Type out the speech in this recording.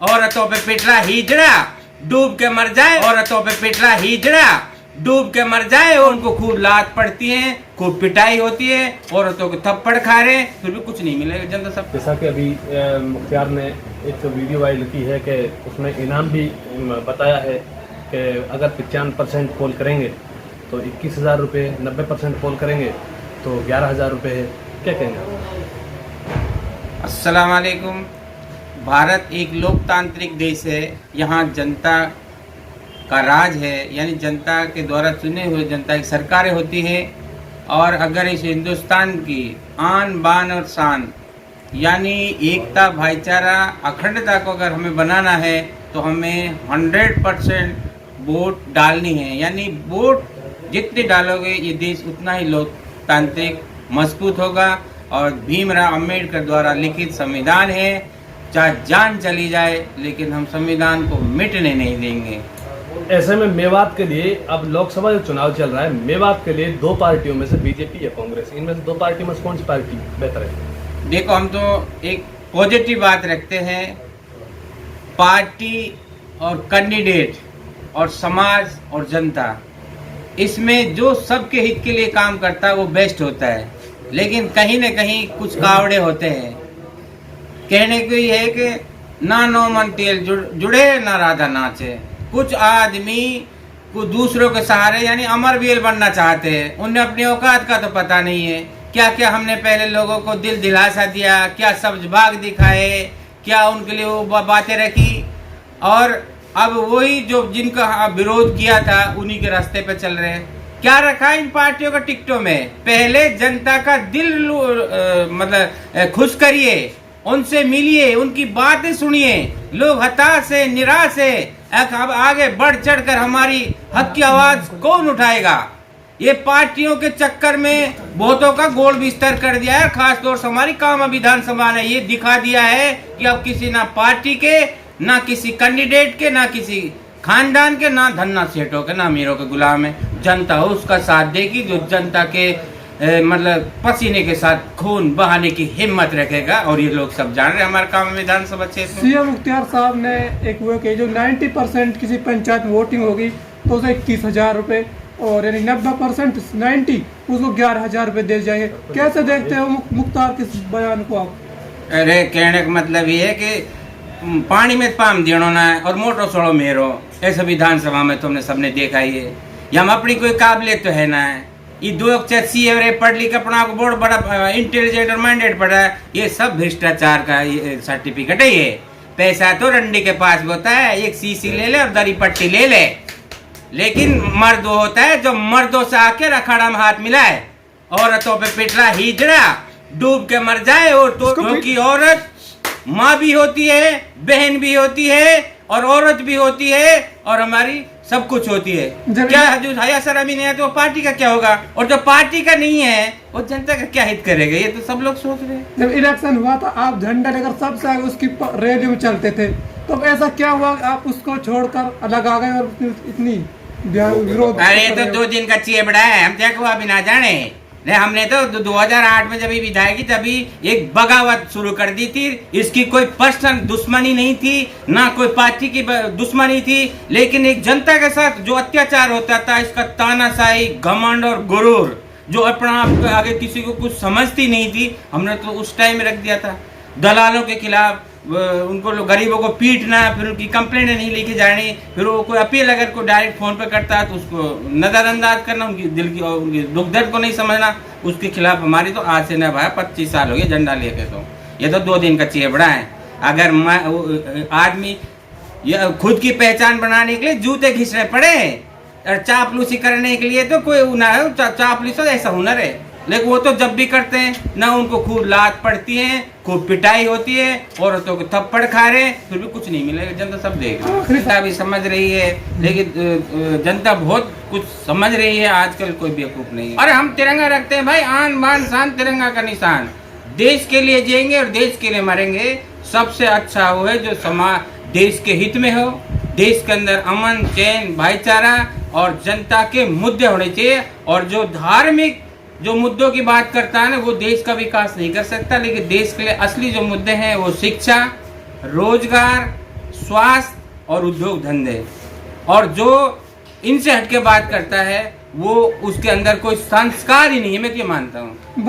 औरतों पे पिटला हिजड़ा डूब के मर जाए, औरतों पे पिटला हिजड़ा डूब के मर जाए। उनको खूब लात पड़ती है, खूब पिटाई होती है, औरतों को थप्पड़ खा रहे, फिर भी कुछ नहीं मिलेगा जनता सब। जैसा कि अभी मुख्तियार ने एक वीडियो वायरल की है कि उसमें इनाम भी बताया है कि अगर 95% पोल करेंगे तो 21,000 रुपये, 90% पोल करेंगे तो 11,000 रुपये है। क्या कहेंगे? अस्सलाम वालेकुम। भारत एक लोकतांत्रिक देश है, यहाँ जनता का राज है, यानी जनता के द्वारा चुने हुए जनता की सरकारें होती हैं। और अगर इस हिंदुस्तान की आन बान और शान यानी एकता, भाईचारा, अखंडता को अगर हमें बनाना है तो हमें 100% वोट डालनी है। यानी वोट जितने डालोगे ये देश उतना ही लोकतांत्रिक मजबूत होगा। और भीमराव अंबेडकर द्वारा लिखित संविधान है, चाहे जान चली जाए लेकिन हम संविधान को मिटने नहीं देंगे। ऐसे में मेवात के लिए अब लोकसभा जो चुनाव चल रहा है, मेवात के लिए दो पार्टियों में से बीजेपी या कांग्रेस, इनमें से दो पार्टी में से कौन सी पार्टी बेहतर है? देखो, हम तो एक पॉजिटिव बात रखते हैं। पार्टी और कैंडिडेट और समाज और जनता, इसमें जो सबके हित के लिए काम करता है वो बेस्ट होता है। लेकिन कहीं न कहीं कुछ कावड़े होते हैं। कहने को ये है कि ना नो मन तेल जुड़े ना राधा नाचे। कुछ आदमी को दूसरों के सहारे यानी अमरवीर बनना चाहते हैं। उन्हें अपनी औकात का तो पता नहीं है। क्या क्या हमने पहले लोगों को दिल दिलासा दिया, क्या सब्ज बाग दिखाए, क्या उनके लिए वो बातें रखी, और अब वही जो जिनका विरोध किया था उन्हीं के रास्ते पे चल रहे हैं। क्या रखा इन पार्टियों का टिकटों में? पहले जनता का दिल मतलब खुश करिए, उनसे मिलिए, उनकी बातें सुनिए। लोग हताश है, निराश है। अब आगे बढ़ चढ़कर हमारी हक की आवाज कौन उठाएगा? ये पार्टियों के चक्कर में बहुतों का गोल बिस्तर कर दिया है। खास तौर से हमारी कामा विधानसभा ने ये दिखा दिया है कि अब किसी ना पार्टी के, ना किसी कैंडिडेट के, ना किसी खानदान के, ना धन्ना सेठों के, ना अमीरों के गुलाम है। जनता उसका साथ देगी जो जनता के मतलब पसीने के साथ खून बहाने की हिम्मत रखेगा। और ये लोग सब जान रहे हैं हमारे काम विधानसभा क्षेत्र। सीएम मुख्तियार साहब ने एक वो कि जो 90% किसी पंचायत में वोटिंग होगी तो उसे 21,000 रुपये, और यानी 90% 90 उसको 11,000 रुपये दे जाएंगे। कैसे देखते हो मुख्तार के बयान को आप? अरे कहने का मतलब ये है कि पानी में पाम देना ना है और मोटो सोड़ो मेरो, ऐसा विधानसभा में तुमने सबने देखा ही है। या हम अपनी कोई काबिलियत तो है ना है। ये दो अक्षर सी पढ़ लिख अपना को बहुत बड़ा इंटेलिजेंट और माइंडेड पढ़ा है। ये सब भ्रष्टाचार का सर्टिफिकेट है। ये पैसा तो रंडी के पास होता है, एक सीसी ले ले और दरी पट्टी ले ले। लेकिन मर्द वो होता है जो मर्दों से आके अखाड़ा में हाथ मिलाए। औरतों पे पिटला हिजड़ा डूब के मर जाए। और तो क्योंकि औरत माँ भी होती है, बहन भी होती है, और औरत भी होती है, और हमारी सब कुछ होती है। क्या जो हया शर्मी नहीं है तो पार्टी का क्या होगा? और जो पार्टी का नहीं है वो जनता का क्या हित करेगा? ये तो सब लोग सोच रहे हैं। जब इलेक्शन हुआ था आप झंडा लेकर सबसे आगे उसकी रैली में चलते थे, तो ऐसा क्या हुआ आप उसको छोड़कर अलग आ गए और इतनी विरोध? अरे तो 2 दिन का चेबड़ा है, हम क्या हुआ भी ना जाने। हमने तो 2008 में जब विधायक तभी एक बगावत शुरू कर दी थी। इसकी कोई पर्सनल दुश्मनी नहीं थी, ना कोई पार्टी की दुश्मनी थी, लेकिन एक जनता के साथ जो अत्याचार होता था, इसका तानाशाही, घमंड और गुरूर, जो अपना आप आगे किसी को कुछ समझती नहीं थी, हमने तो उस टाइम रख दिया था। दलालों के खिलाफ उनको गरीबों को पीटना, फिर उनकी कंप्लेंट नहीं लेके जानी, फिर वो कोई अपील अगर कोई डायरेक्ट फोन पे करता है तो उसको नजरअंदाज करना, उनकी दिल की और उनकी दुख दर्द को नहीं समझना। उसके खिलाफ हमारी तो आज से न भाई 25 साल हो गए झंडा लेके। तो ये तो 2 दिन का चेबड़ा है। अगर आदमी खुद की पहचान बनाने के लिए जूते घिसने पड़े और चापलूसी करने के लिए तो कोई ना है। चापलूसी तो ऐसा हुनर है, लेकिन वो तो जब भी करते हैं ना उनको खूब लात पड़ती है, खूब पिटाई होती है, औरतों को थप्पड़ खा रहे, फिर भी कुछ नहीं मिलेगा। जनता सब देख रही है, अभी समझ रही है। लेकिन जनता बहुत कुछ समझ रही है, आजकल कोई बेवकूफ नहीं है। अरे हम तिरंगा रखते हैं भाई, आन बान शान तिरंगा का निशान। देश के लिए जिएंगे और देश के लिए मरेंगे। सबसे अच्छा वो है जो समाज देश के हित में हो, देश के अंदर अमन चैन भाईचारा और जनता के मुद्दे होने चाहिए। और जो धार्मिक जो मुद्दों की बात करता है ना, वो देश का विकास नहीं कर सकता। लेकिन देश के लिए असली जो मुद्दे हैं वो शिक्षा, रोजगार, स्वास्थ्य और उद्योग धंधे, और जो इनसे हटके बात करता है वो उसके अंदर कोई संस्कार ही नहीं है, मैं तो ये मानता हूँ। बहुत